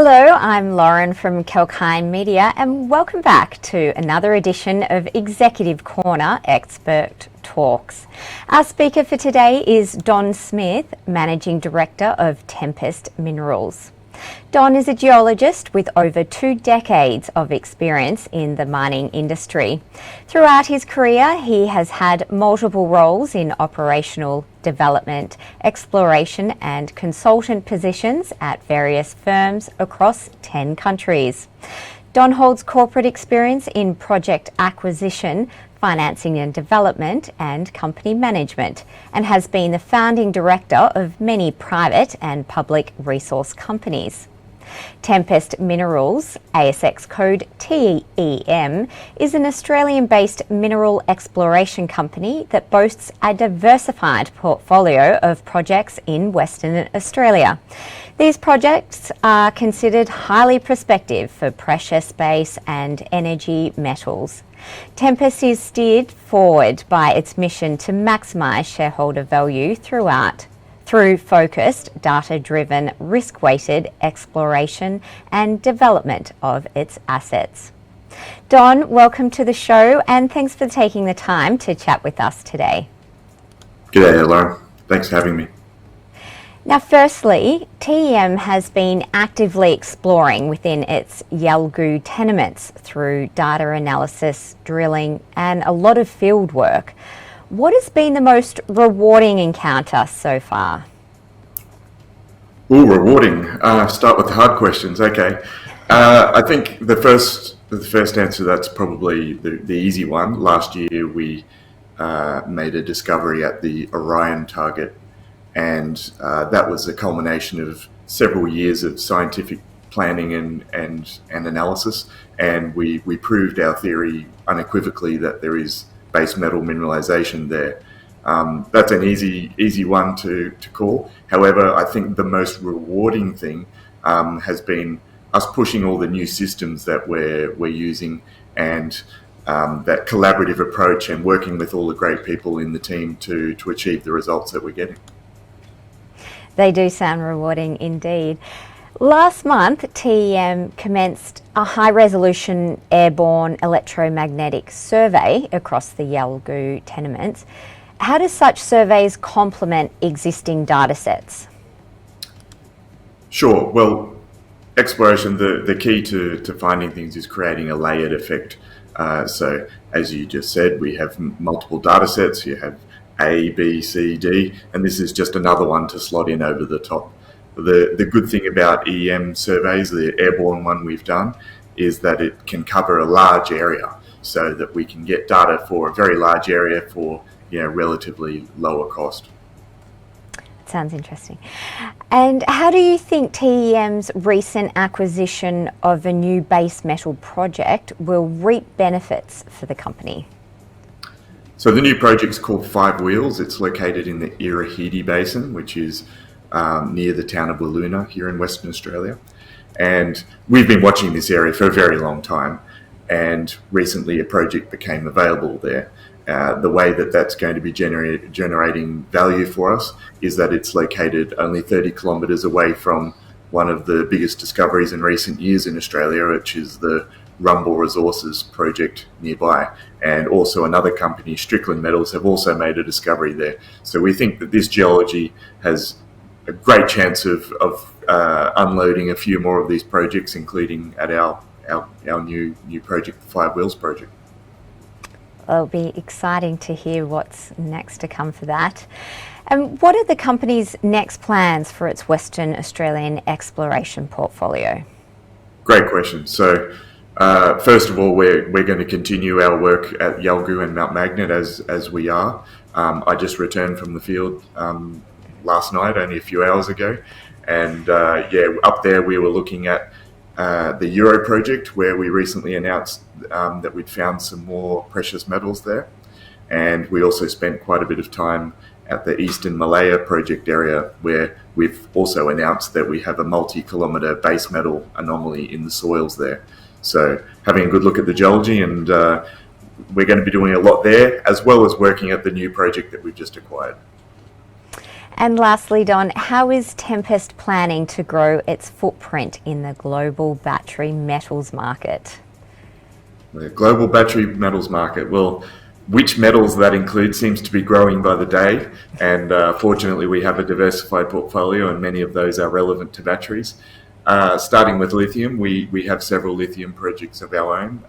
Hello, I'm Lauren from Kelkine Media and welcome back to another edition of Executive Corner Expert Talks. Our speaker for today is Don Smith, Managing Director of Tempest Minerals. Don is a geologist with over 2 decades of experience in the mining industry. Throughout his career, he has had multiple roles in operational development, exploration and consultant positions at various firms across 10 countries. Don holds corporate experience in project acquisition, financing and development and company management, and has been the founding director of many private and public resource companies. Tempest Minerals, ASX code TEM, is an Australian-based mineral exploration company that boasts a diversified portfolio of projects in Western Australia. These projects are considered highly prospective for precious base and energy metals. Tempest is steered forward by its mission to maximise shareholder value through focused, data-driven, risk-weighted exploration and development of its assets. Don, welcome to the show and thanks for taking the time to chat with us today. G'day, Lauren. Thanks for having me. Now, firstly, TEM has been actively exploring within its Yalgoo tenements through data analysis, drilling and a lot of field work. What has been the most rewarding encounter so far? Rewarding. Start with the hard questions. Okay. I think the first answer to that's probably the easy one. Last year we made a discovery at the Orion target, and that was a culmination of several years of scientific planning and analysis, and we proved our theory unequivocally that there is base metal mineralization there. That's an easy one to call. However, I think the most rewarding thing has been us pushing all the new systems that we're using, and that collaborative approach, and working with all the great people in the team to achieve the results that we're getting. They do sound rewarding indeed. Last month, TEM commenced a high-resolution airborne electromagnetic survey across the Yalgoo tenements. How do such surveys complement existing data sets? Sure. Well, exploration, the key to finding things is creating a layered effect. So, as you just said, we have multiple data sets. You have A, B, C, D, and this is just another one to slot in over the top. The good thing about EM surveys, the airborne one we've done, is that it can cover a large area, so that we can get data for a very large area for relatively lower cost. Sounds interesting. And how do you think TEM's recent acquisition of a new base metal project will reap benefits for the company? So the new project's called Five Wheels. It's located in the Irahidi Basin, which is near the town of Wiluna here in Western Australia. And we've been watching this area for a very long time, and recently a project became available there. The way that that's going to be generating value for us is that it's located only 30 kilometres away from one of the biggest discoveries in recent years in Australia, which is the Rumble Resources project nearby. And also another company, Strickland Metals, have also made a discovery there. So we think that this geology has a great chance of unloading a few more of these projects, including at our new project, the Five Wheels project. It'll be exciting to hear what's next to come for that. And what are the company's next plans for its Western Australian exploration portfolio? Great question. So first of all, we're going to continue our work at Yalgoo and Mount Magnet as we are. I just returned from the field last night, only a few hours ago, and up there we were looking at the Euro project, where we recently announced that we'd found some more precious metals there. And we also spent quite a bit of time at the Eastern Malaya project area, where we've also announced that we have a multi-kilometre base metal anomaly in the soils there. So having a good look at the geology, and we're going to be doing a lot there, as well as working at the new project that we've just acquired. And lastly, Don, how is Tempest planning to grow its footprint in the global battery metals market? The global battery metals market, well, which metals that includes seems to be growing by the day, and fortunately we have a diversified portfolio and many of those are relevant to batteries. Starting with lithium, we have several lithium projects of our own.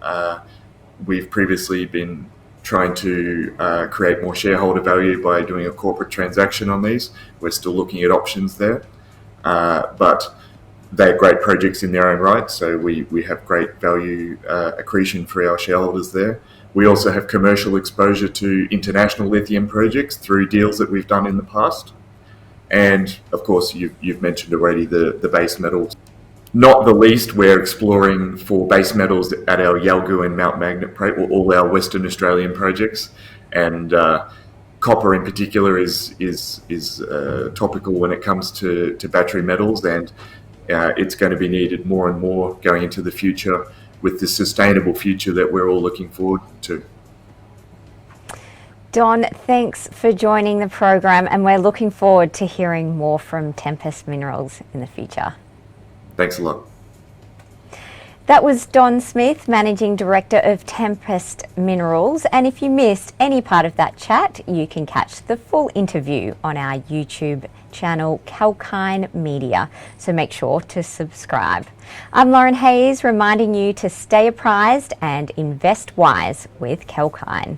We've previously been trying to create more shareholder value by doing a corporate transaction on these. We're still looking at options there, but they're great projects in their own right, so we have great value accretion for our shareholders there. We also have commercial exposure to international lithium projects through deals that we've done in the past. And of course, you've mentioned already the base metals. Not the least, we're exploring for base metals at our Yalgoo and Mount Magnet project, all our Western Australian projects, and copper in particular is topical when it comes to battery metals, and it's going to be needed more and more going into the future with the sustainable future that we're all looking forward to. Don, thanks for joining the program, and we're looking forward to hearing more from Tempest Minerals in the future. Thanks a lot. That was Don Smith, Managing Director of Tempest Minerals. And if you missed any part of that chat, you can catch the full interview on our YouTube channel, Kalkine Media. So make sure to subscribe. I'm Lauren Hayes, reminding you to stay apprised and invest wise with Kalkine.